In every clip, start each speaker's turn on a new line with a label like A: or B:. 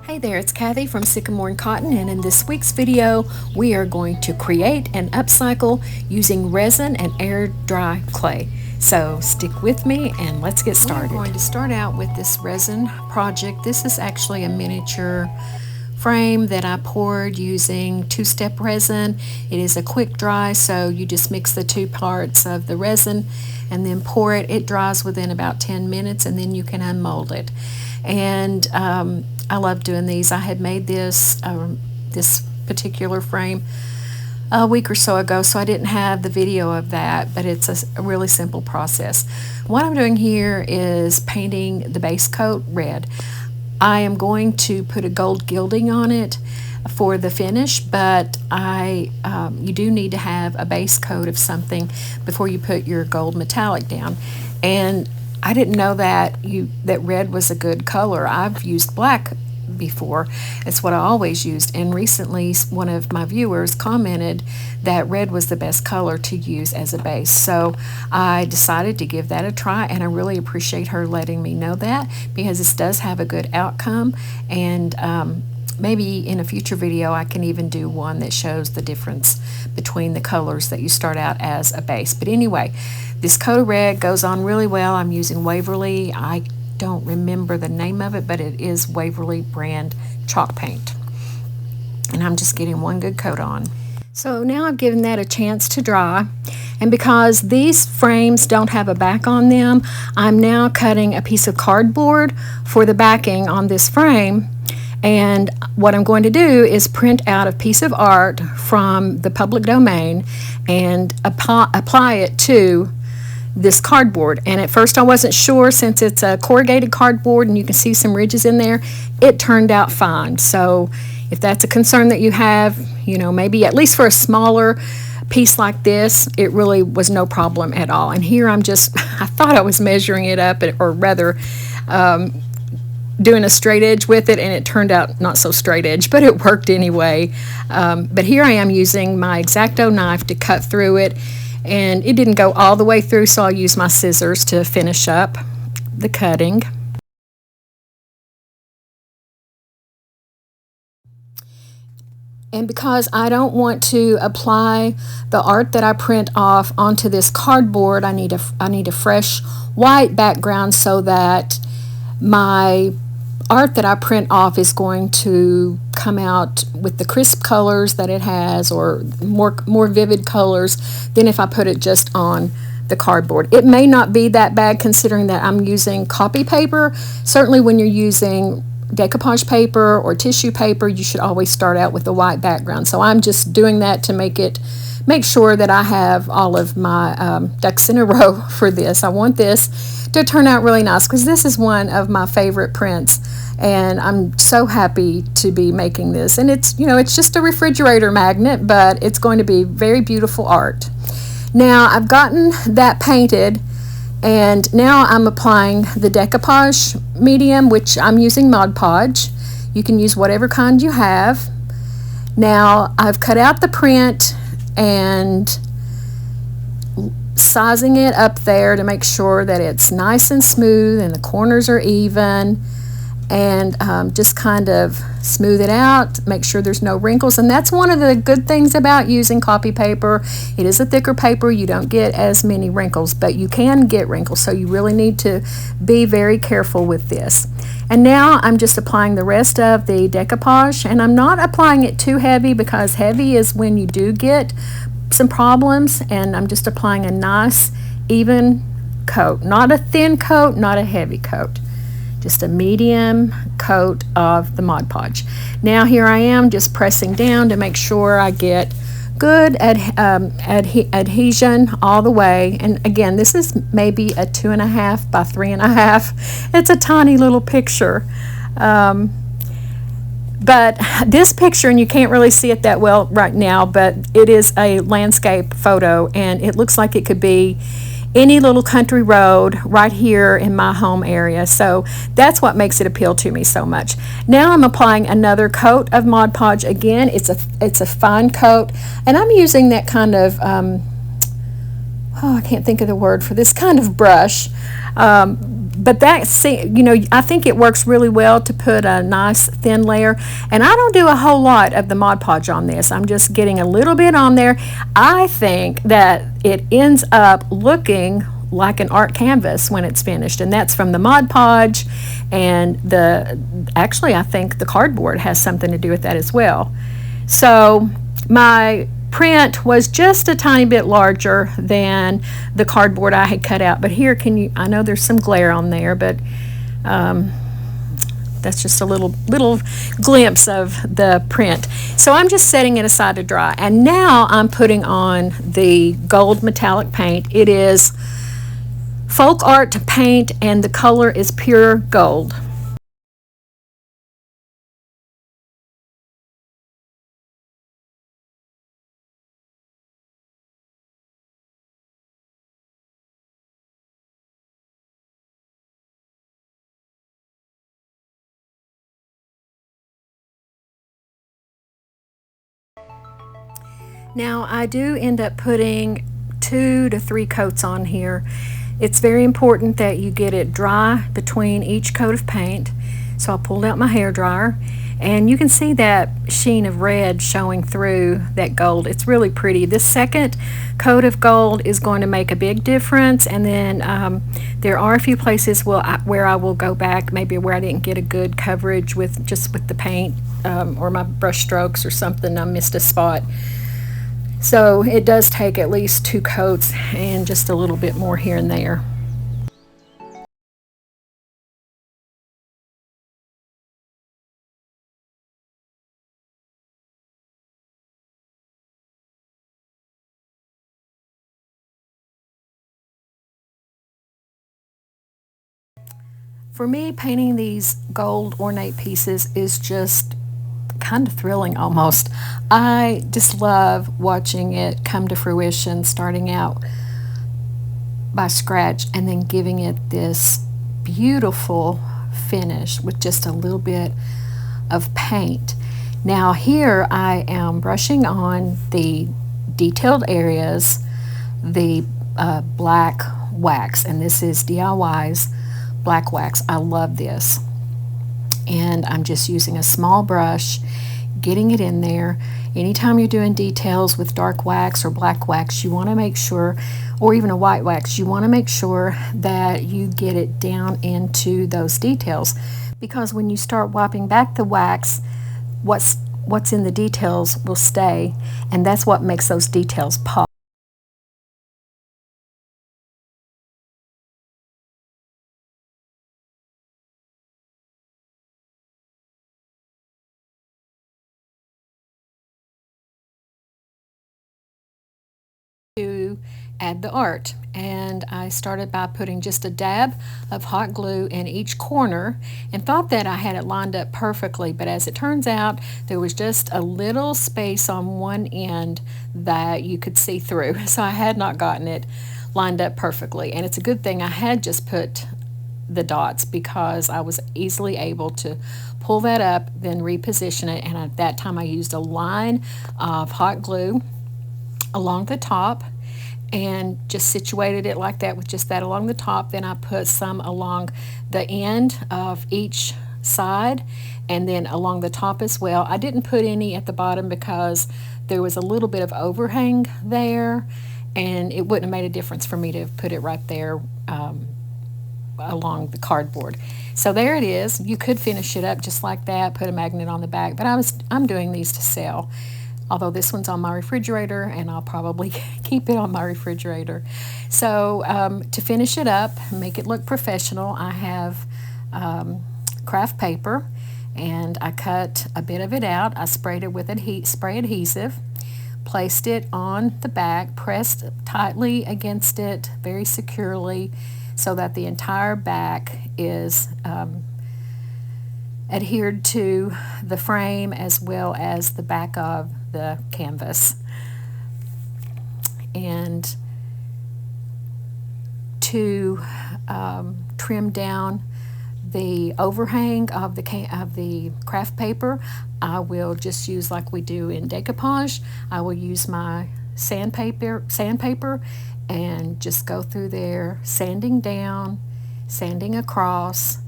A: Hey there, it's Kathy from Sycamore and Cotton, and in this week's video we are going to create and upcycle using resin and air dry clay. So stick with me and let's get started. We're going to start out with this resin project. This is actually a miniature frame that I poured using two-step resin. It is a quick dry, so you just mix the two parts of the resin and then pour it. It dries within about 10 minutes and then you can unmold it. And I love doing these. I had made this particular frame a week or so ago, so I didn't have the video of that, but it's a really simple process. What I'm doing here is painting the base coat red. I am going to put a gold gilding on it for the finish, but you do need to have a base coat of something before you put your gold metallic down. And I didn't know that red was a good color. I've used black before. It's what I always used, and recently one of my viewers commented that red was the best color to use as a base. So I decided to give that a try, and I really appreciate her letting me know that, because this does have a good outcome. And maybe in a future video I can even do one that shows the difference between the colors that you start out as a base. But anyway, this coat of red goes on really well. I'm using Waverly. I don't remember the name of it, but it is Waverly brand chalk paint. And I'm just getting one good coat on. So now I've given that a chance to dry, and because these frames don't have a back on them, I'm now cutting a piece of cardboard for the backing on this frame. And what I'm going to do is print out a piece of art from the public domain and apply it to this cardboard. And at first I wasn't sure, since it's a corrugated cardboard and you can see some ridges in there. It turned out fine. So if that's a concern that you have, maybe at least for a smaller piece like this, it really was no problem at all. And here I thought I was measuring it up, or rather doing a straight edge with it, and it turned out not so straight edge, but it worked anyway. But here I am using my X-Acto knife to cut through it, and it didn't go all the way through, so I'll use my scissors to finish up the cutting. And because I don't want to apply the art that I print off onto this cardboard, I need a fresh white background so that my art that I print off is going to come out with the crisp colors that it has, or more vivid colors than if I put it just on the cardboard. It may not be that bad considering that I'm using copy paper. Certainly when you're using decoupage paper or tissue paper, you should always start out with a white background. So I'm just doing that to make sure that I have all of my ducks in a row for this. I want this to turn out really nice, because this is one of my favorite prints, and I'm so happy to be making this. And it's just a refrigerator magnet, but it's going to be very beautiful art. Now I've gotten that painted, and now I'm applying the decoupage medium, which I'm using Mod Podge. You can use whatever kind you have. Now I've cut out the print and sizing it up there to make sure that it's nice and smooth and the corners are even, and just kind of smooth it out, make sure there's no wrinkles. And that's one of the good things about using copy paper. It is a thicker paper, you don't get as many wrinkles, but you can get wrinkles, so you really need to be very careful with this. And now I'm just applying the rest of the decoupage, and I'm not applying it too heavy, because heavy is when you do get some problems. And I'm just applying a nice even coat, not a thin coat, not a heavy coat, just a medium coat of the Mod Podge. Now here I am just pressing down to make sure I get good adhesion all the way. And again, this is maybe a 2.5 by 3.5. It's a tiny little picture. But this picture, and you can't really see it that well right now, but it is a landscape photo, and it looks like it could be any little country road right here in my home area. So that's what makes it appeal to me so much. Now I'm applying another coat of Mod Podge. Again, it's a fine coat, and I'm using that kind of oh, I can't think of the word for this kind of brush. But I think it works really well to put a nice thin layer. And I don't do a whole lot of the Mod Podge on this. I'm just getting a little bit on there. I think that it ends up looking like an art canvas when it's finished, and that's from the Mod Podge, and actually I think the cardboard has something to do with that as well. So my print was just a tiny bit larger than the cardboard I had cut out, but here I know there's some glare on there, but that's just a little glimpse of the print. So I'm just setting it aside to dry, and now I'm putting on the gold metallic paint. It is folk art paint, and the color is pure gold. Now I do end up putting 2 to 3 coats on here. It's very important that you get it dry between each coat of paint. So I pulled out my hair dryer, and you can see that sheen of red showing through that gold. It's really pretty. This second coat of gold is going to make a big difference, and then there are a few places where I will go back, maybe where I didn't get a good coverage with the paint, or my brush strokes or something. I missed a spot. So it does take at least 2 coats and just a little bit more here and there. For me, painting these gold ornate pieces is just kind of thrilling almost. I just love watching it come to fruition, starting out by scratch and then giving it this beautiful finish with just a little bit of paint. Now here I am brushing on the detailed areas, the black wax, and this is DIY's black wax. I love this. And I'm just using a small brush, getting it in there. Anytime you're doing details with dark wax or black wax, you want to make sure, or even a white wax, you want to make sure that you get it down into those details, because when you start wiping back the wax, what's in the details will stay, and that's what makes those details pop. To add the art, and I started by putting just a dab of hot glue in each corner and thought that I had it lined up perfectly, but as it turns out there was just a little space on one end that you could see through, so I had not gotten it lined up perfectly. And it's a good thing I had just put the dots, because I was easily able to pull that up, then reposition it, and at that time I used a line of hot glue along the top and just situated it like that with just that along the top. Then I put some along the end of each side and then along the top as well. I didn't put any at the bottom because there was a little bit of overhang there, and it wouldn't have made a difference for me to put it right there along the cardboard. So there it is. You could finish it up just like that, put a magnet on the back, but I'm doing these to sell. Although this one's on my refrigerator, and I'll probably keep it on my refrigerator. So to finish it up, make it look professional, I have craft paper, and I cut a bit of it out. I sprayed it with spray adhesive, placed it on the back, pressed tightly against it very securely so that the entire back is adhered to the frame as well as the back of the canvas. And to trim down the overhang of the craft paper, I will just use, like we do in decoupage, I will use my sandpaper and just go through there, sanding down, sanding across,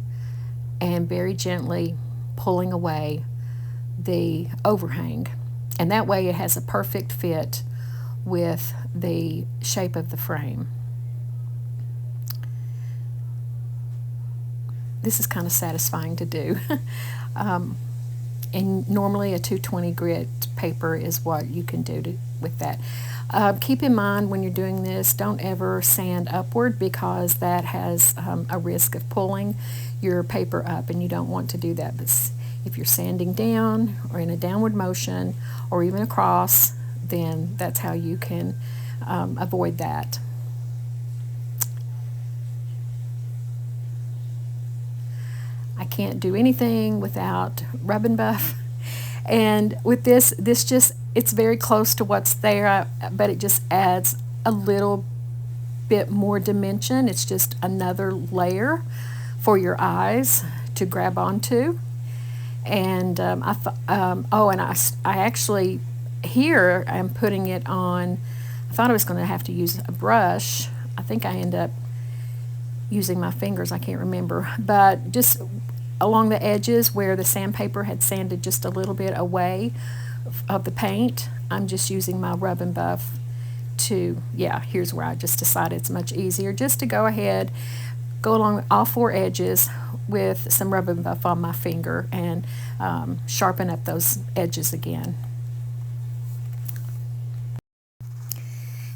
A: and very gently pulling away the overhang. And that way it has a perfect fit with the shape of the frame. This is kind of satisfying to do. And normally a 220 grit paper is what you can do with that. Keep in mind when you're doing this, don't ever sand upward, because that has a risk of pulling your paper up, and you don't want to do that. But if you're sanding down or in a downward motion or even across, then that's how you can avoid that. I can't do anything without rub and buff. And with this just, it's very close to what's there, but it just adds a little bit more dimension. It's just another layer for your eyes to grab onto. And I actually, here I'm putting it on, I thought I was going to have to use a brush. I think I end up using my fingers, I can't remember, but just along the edges where the sandpaper had sanded just a little bit away of the paint, I'm just using my rub and buff to, yeah, here's where I just decided it's much easier just to go ahead, go along all four edges with some rub and buff on my finger and sharpen up those edges again.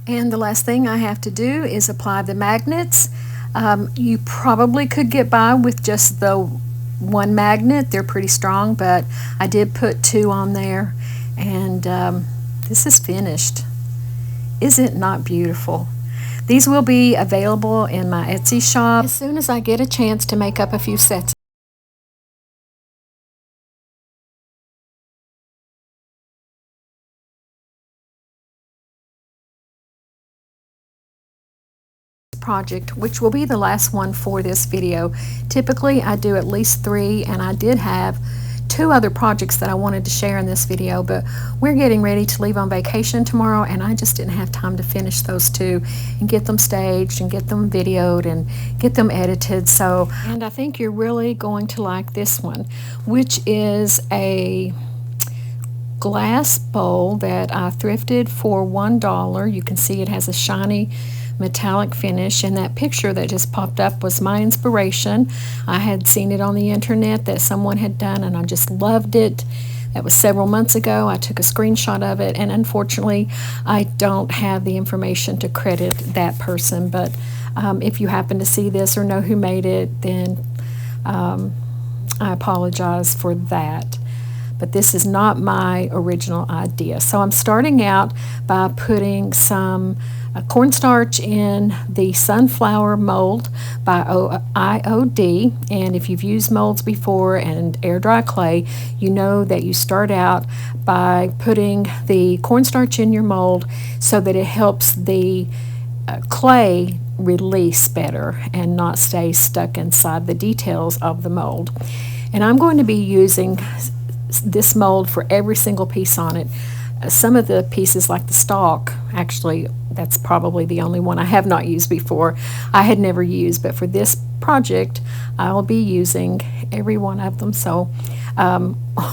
A: And the last thing I have to do is apply the magnets. You probably could get by with just the one magnet. They're pretty strong, but I did put two on there, and this is finished. Is it not beautiful? These will be available in my Etsy shop as soon as I get a chance to make up a few sets. Project, which will be the last one for this video. Typically I do at least 3, and I did have 2 other projects that I wanted to share in this video, but we're getting ready to leave on vacation tomorrow, and I just didn't have time to finish those 2 and get them staged and get them videoed and get them edited. So, and I think you're really going to like this one, which is a glass bowl that I thrifted for $1. You can see it has a shiny metallic finish, and that picture that just popped up was my inspiration. I had seen it on the internet that someone had done, and I just loved it. That was several months ago. I took a screenshot of it, and unfortunately I don't have the information to credit that person, but if you happen to see this or know who made it, then I apologize for that. But this is not my original idea. So I'm starting out by putting some cornstarch in the sunflower mold by IOD. And if you've used molds before and air dry clay, you know that you start out by putting the cornstarch in your mold so that it helps the clay release better and not stay stuck inside the details of the mold. And I'm going to be using this mold for every single piece on it. Some of the pieces, like the stalk, actually that's probably the only one I have not used before. I had never used, but for this project I'll be using every one of them. So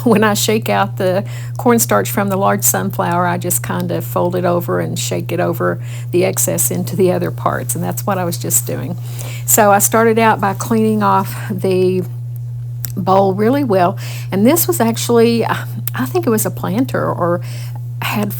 A: when I shake out the cornstarch from the large sunflower, I just kind of fold it over and shake it over the excess into the other parts, and that's what I was just doing. So I started out by cleaning off the bowl really well, and this was actually, I think it was a planter or had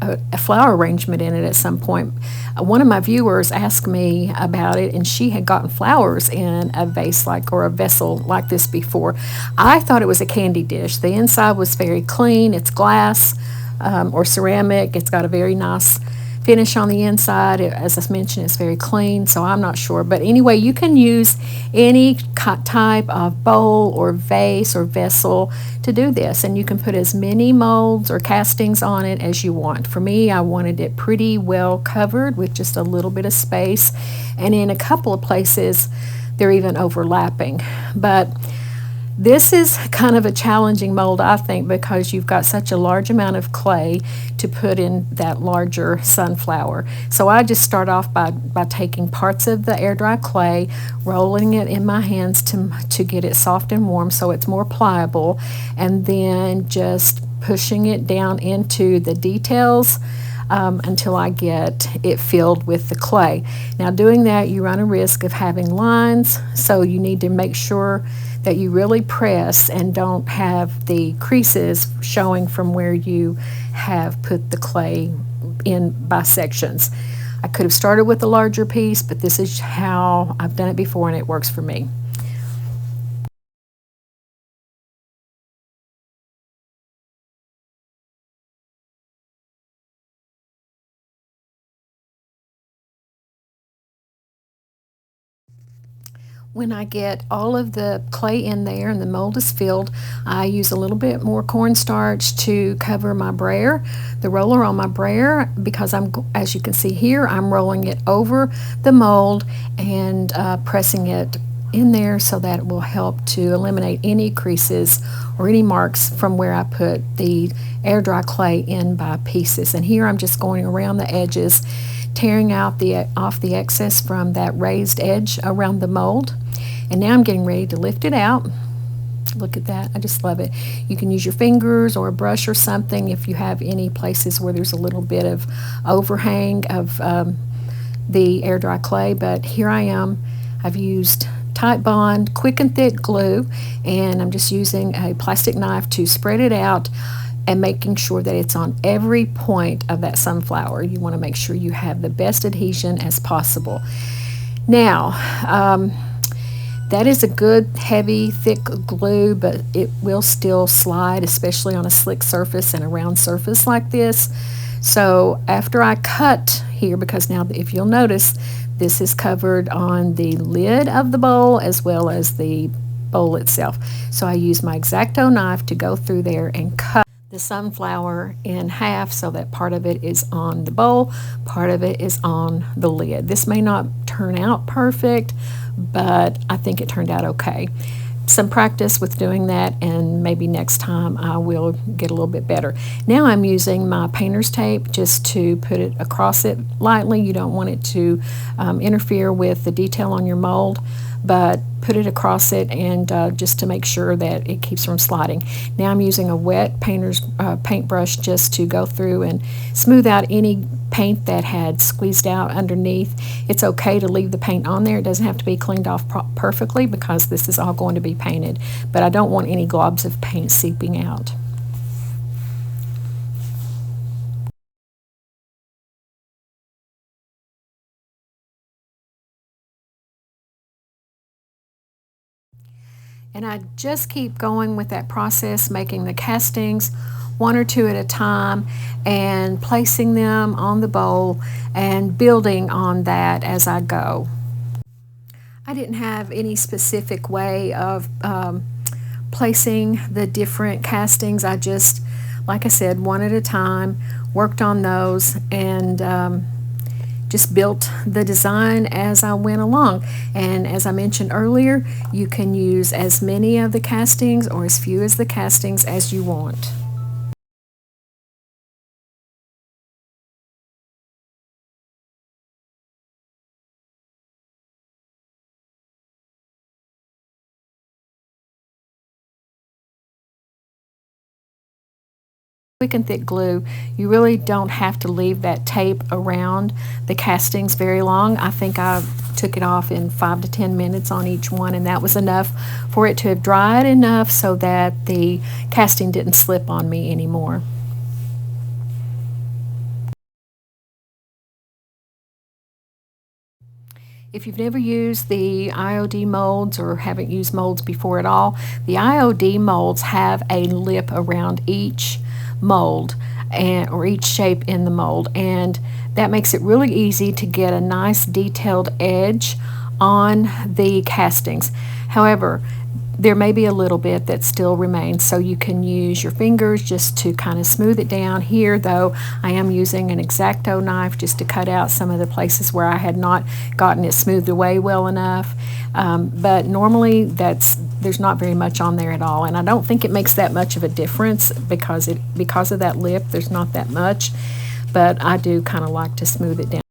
A: a flower arrangement in it at some point. One of my viewers asked me about it, and she had gotten flowers in a vase or a vessel like this before. I thought it was a candy dish. The inside was very clean. It's glass or ceramic. It's got a very nice finish on the inside. As I mentioned, it's very clean, so I'm not sure. But anyway, you can use any type of bowl or vase or vessel to do this, and you can put as many molds or castings on it as you want. For me, I wanted it pretty well covered with just a little bit of space, and in a couple of places they're even overlapping. But This is kind of a challenging mold, I think, because you've got such a large amount of clay to put in that larger sunflower. So I just start off by taking parts of the air dry clay, rolling it in my hands to get it soft and warm so it's more pliable, and then just pushing it down into the details until I get it filled with the clay. Now, doing that, you run a risk of having lines, so you need to make sure that you really press and don't have the creases showing from where you have put the clay in by sections. I could have started with a larger piece, but this is how I've done it before and it works for me. When I get all of the clay in there and the mold is filled, I use a little bit more cornstarch to cover my brayer, the roller on my brayer, because as you can see here, I'm rolling it over the mold and pressing it in there so that it will help to eliminate any creases or any marks from where I put the air dry clay in by pieces. And here I'm just going around the edges, tearing out off the excess from that raised edge around the mold. And now I'm getting ready to lift it out. Look at that, I just love it. You can use your fingers or a brush or something if you have any places where there's a little bit of overhang of the air dry clay. But here I am, I've used Titebond quick and thick glue, and I'm just using a plastic knife to spread it out and making sure that it's on every point of that sunflower. You want to make sure you have the best adhesion as possible. Now, that is a good, heavy, thick glue, but it will still slide, especially on a slick surface and a round surface like this. So after I cut here, because now if you'll notice, this is covered on the lid of the bowl as well as the bowl itself. So I use my X-Acto knife to go through there and cut the sunflower in half so that part of it is on the bowl, part of it is on the lid. This may not turn out perfect, but I think it turned out okay. Some practice with doing that, and maybe next time I will get a little bit better. Now I'm using my painter's tape just to put it across it lightly. You don't want it to interfere with the detail on your mold, but put it across it and just to make sure that it keeps from sliding. Now I'm using a wet painter's paintbrush just to go through and smooth out any paint that had squeezed out underneath. It's okay to leave the paint on there. It doesn't have to be cleaned off perfectly because this is all going to be painted, but I don't want any globs of paint seeping out. And I just keep going with that process, making the castings one or two at a time and placing them on the bowl and building on that as I go. I didn't have any specific way of placing the different castings. I just, like I said, one at a time, worked on those and just built the design as I went along. And as I mentioned earlier, you can use as many of the castings or as few as the castings as you want. Quick and thick glue, you really don't have to leave that tape around the castings very long. I think I took it off in 5 to 10 minutes on each one, and that was enough for it to have dried enough so that the casting didn't slip on me anymore. If you've never used the IOD molds or haven't used molds before at all, the IOD molds have a lip around each mold or each shape in the mold, and that makes it really easy to get a nice detailed edge on the castings. However, there may be a little bit that still remains, so you can use your fingers just to kind of smooth it down. Here though, I am using an X-Acto knife just to cut out some of the places where I had not gotten it smoothed away well enough. But normally there's not very much on there at all, and I don't think it makes that much of a difference because of that lip. There's not that much, but I do kind of like to smooth it down.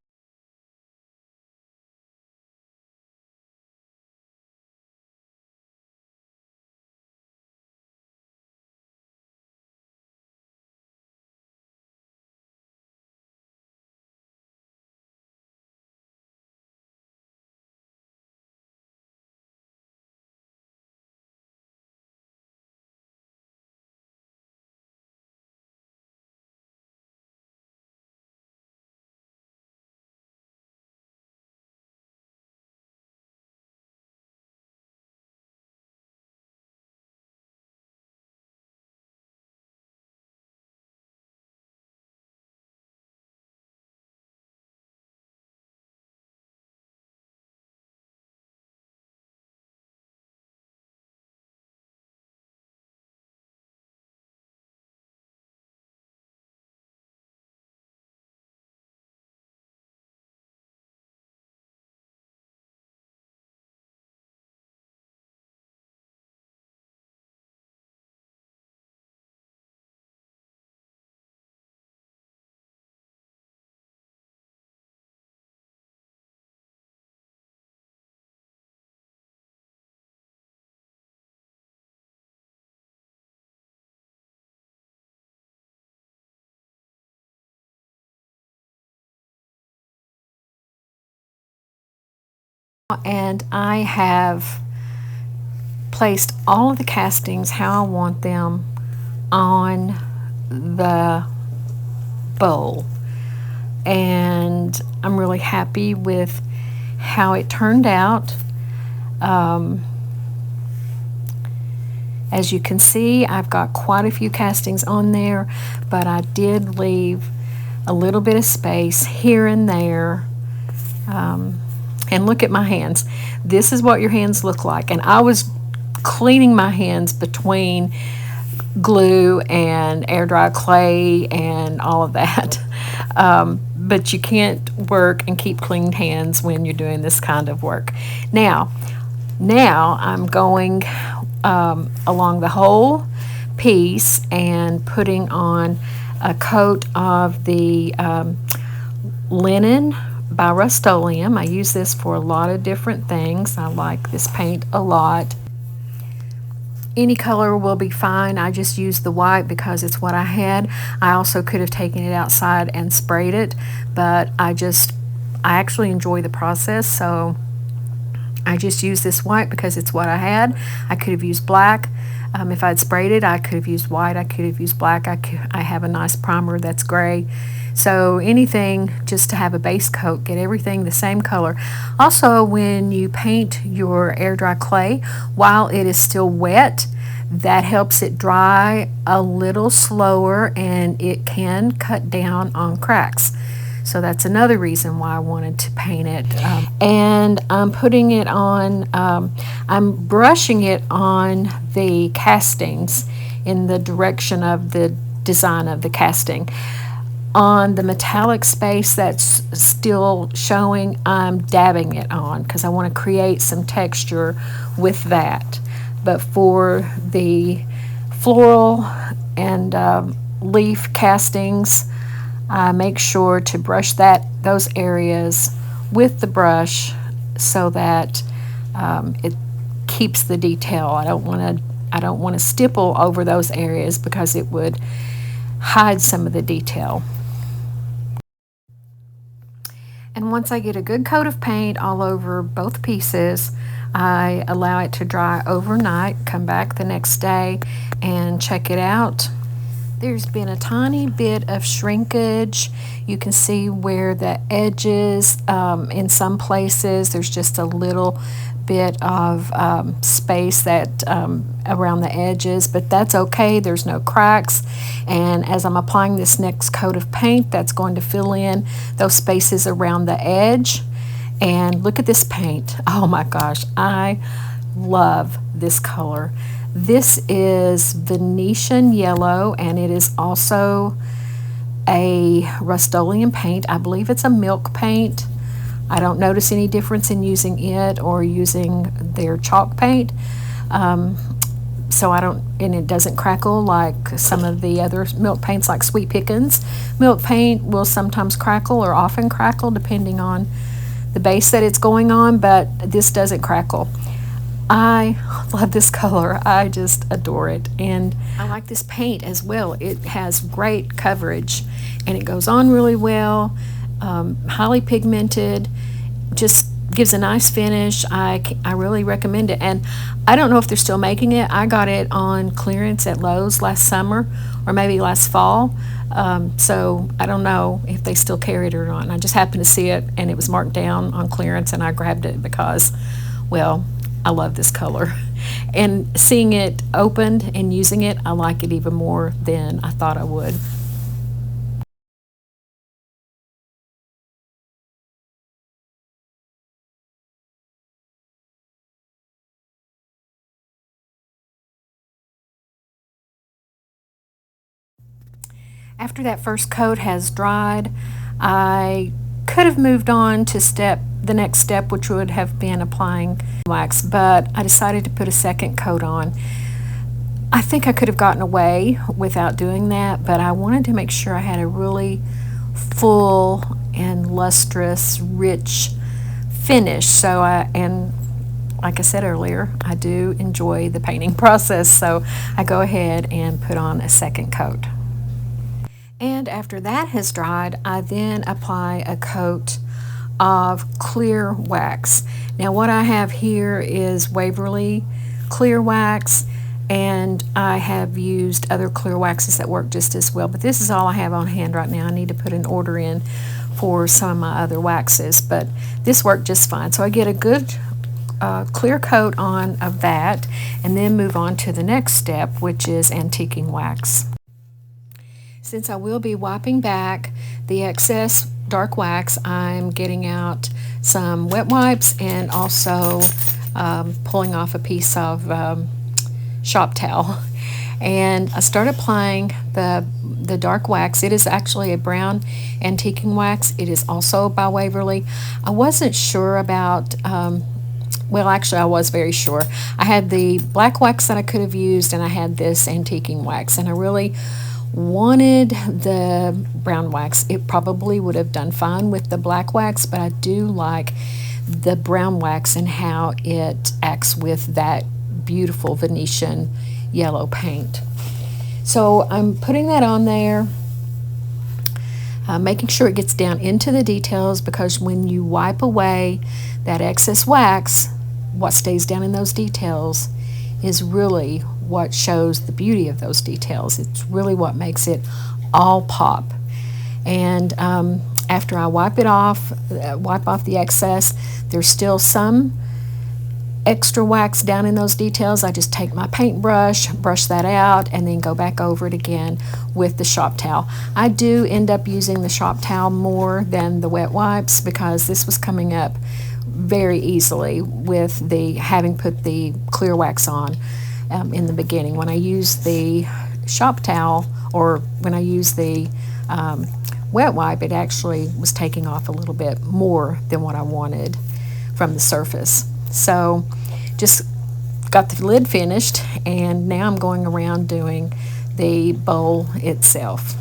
A: And I have placed all of the castings how I want them on the bowl, and I'm really happy with how it turned out. As you can see, I've got quite a few castings on there, but I did leave a little bit of space here and there. And look at my hands. This is what your hands look like. And I was cleaning my hands between glue and air dry clay and all of that. But you can't work and keep clean hands when you're doing this kind of work. Now I'm going along the whole piece and putting on a coat of the linen by Rust-Oleum. I use this for a lot of different things. I like this paint a lot. Any color will be fine. I just used the white because it's what I had. I also could have taken it outside and sprayed it, but I actually enjoy the process, so I just used this white because it's what I had. I could have used black. If I'd sprayed it, I could have used white. I could have used black. I have a nice primer that's gray. So anything just to have a base coat, get everything the same color. Also, when you paint your air dry clay, while it is still wet, that helps it dry a little slower and it can cut down on cracks. So that's another reason why I wanted to paint it. And I'm putting it on, I'm brushing it on the castings in the direction of the design of the casting. On the metallic space that's still showing, I'm dabbing it on because I want to create some texture with that. But for the floral and leaf castings, I make sure to brush those areas with the brush so that it keeps the detail. I don't want to stipple over those areas because it would hide some of the detail. And once I get a good coat of paint all over both pieces, I allow it to dry overnight, come back the next day and check it out. There's been a tiny bit of shrinkage. You can see where the edges, in some places, there's just a little bit of space that around the edges, but that's okay. There's no cracks. And as I'm applying this next coat of paint, that's going to fill in those spaces around the edge. And look at this paint. Oh my gosh, I love this color. This is Venetian yellow, and it is also a Rust-Oleum paint. I believe it's a milk paint. I don't notice any difference in using it or using their chalk paint. So I don't, and it doesn't crackle like some of the other milk paints like Sweet Pickins. Milk paint will sometimes crackle or often crackle depending on the base that it's going on, but this doesn't crackle. I love this color. I just adore it. And I like this paint as well. It has great coverage and it goes on really well. Highly pigmented, just gives a nice finish. I really recommend it. And I don't know if they're still making it. I got it on clearance at Lowe's last summer or maybe last fall. So I don't know if they still carry it or not. And I just happened to see it and it was marked down on clearance and I grabbed it because, well, I love this color. And seeing it opened and using it, I like it even more than I thought I would. After that first coat has dried, I could have moved on to the next step, which would have been applying wax, but I decided to put a second coat on. I think I could have gotten away without doing that, but I wanted to make sure I had a really full and lustrous, rich finish. And like I said earlier, I do enjoy the painting process, so I go ahead and put on a second coat. And after that has dried, I then apply a coat of clear wax. Now what I have here is Waverly clear wax, and I have used other clear waxes that work just as well, but this is all I have on hand right now. I need to put an order in for some of my other waxes, but this worked just fine. So I get a good clear coat on of that and then move on to the next step, which is antiquing wax. Since I will be wiping back the excess dark wax, I'm getting out some wet wipes and also pulling off a piece of shop towel. And I start applying the dark wax. It is actually a brown antiquing wax. It is also by Waverly. I wasn't sure about, well, actually I was very sure. I had the black wax that I could have used and I had this antiquing wax, and I really wanted the brown wax. It probably would have done fine with the black wax, but I do like the brown wax and how it acts with that beautiful Venetian yellow paint. So I'm putting that on there, making sure it gets down into the details, because when you wipe away that excess wax, what stays down in those details is really what shows the beauty of those details. It's really what makes it all pop. And after I wipe off the excess, there's still some extra wax down in those details. I just take my paintbrush, brush that out, and then go back over it again with the shop towel. I do end up using the shop towel more than the wet wipes because this was coming up very easily with the having put the clear wax on in the beginning. When I use the shop towel, or when I use the wet wipe, it actually was taking off a little bit more than what I wanted from the surface. So just got the lid finished, and now I'm going around doing the bowl itself.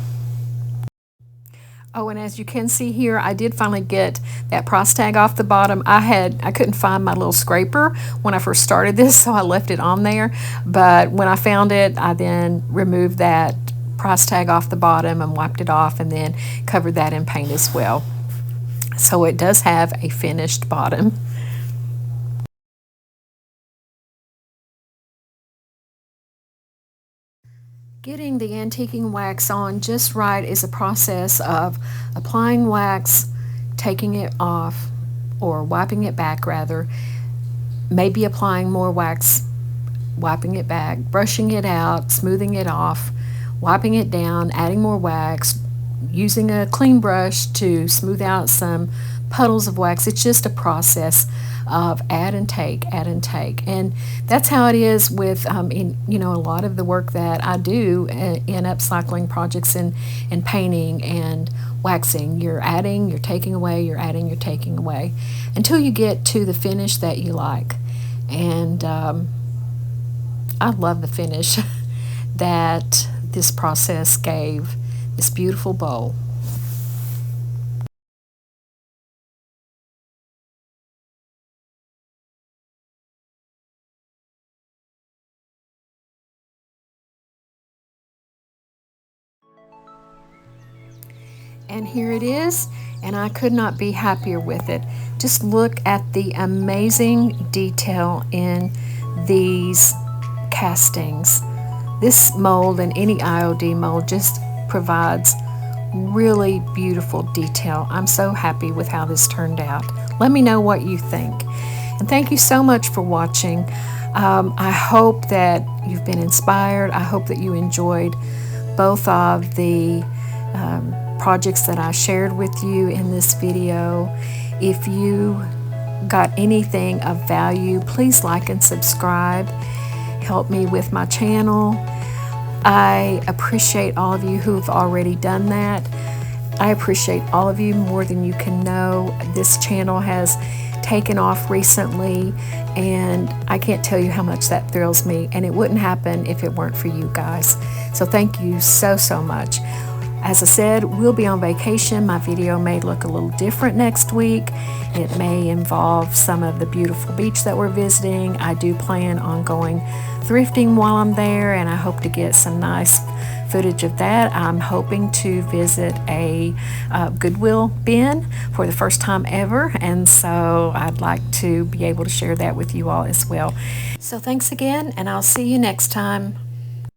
A: Oh, and as you can see here, I did finally get that price tag off the bottom. I couldn't find my little scraper when I first started this, so I left it on there. But when I found it, I then removed that price tag off the bottom and wiped it off, and then covered that in paint as well. So it does have a finished bottom. Getting the antiquing wax on just right is a process of applying wax, taking it off, or wiping it back rather, maybe applying more wax, wiping it back, brushing it out, smoothing it off, wiping it down, adding more wax, using a clean brush to smooth out some puddles of wax. It's just a process of add and take, add and take. And that's how it is with in a lot of the work that I do in upcycling projects and painting and waxing. You're adding, you're taking away, you're adding, you're taking away, until you get to the finish that you like. And I love the finish that this process gave this beautiful bowl. And here it is, and I could not be happier with it. Just look at the amazing detail in these castings. This mold and any IOD mold just provides really beautiful detail. I'm so happy with how this turned out. Let me know what you think. And thank you so much for watching. I hope that you've been inspired. I hope that you enjoyed both of the projects that I shared with you in this video. If you got anything of value, please like and subscribe. Help me with my channel. I appreciate all of you who've already done that. I appreciate all of you more than you can know. This channel has taken off recently, and I can't tell you how much that thrills me, and it wouldn't happen if it weren't for you guys. So thank you so much. As I said, we'll be on vacation. My video may look a little different next week. It may involve some of the beautiful beach that we're visiting. I do plan on going thrifting while I'm there, and I hope to get some nice footage of that. I'm hoping to visit a Goodwill bin for the first time ever, and so I'd like to be able to share that with you all as well. So thanks again, and I'll see you next time.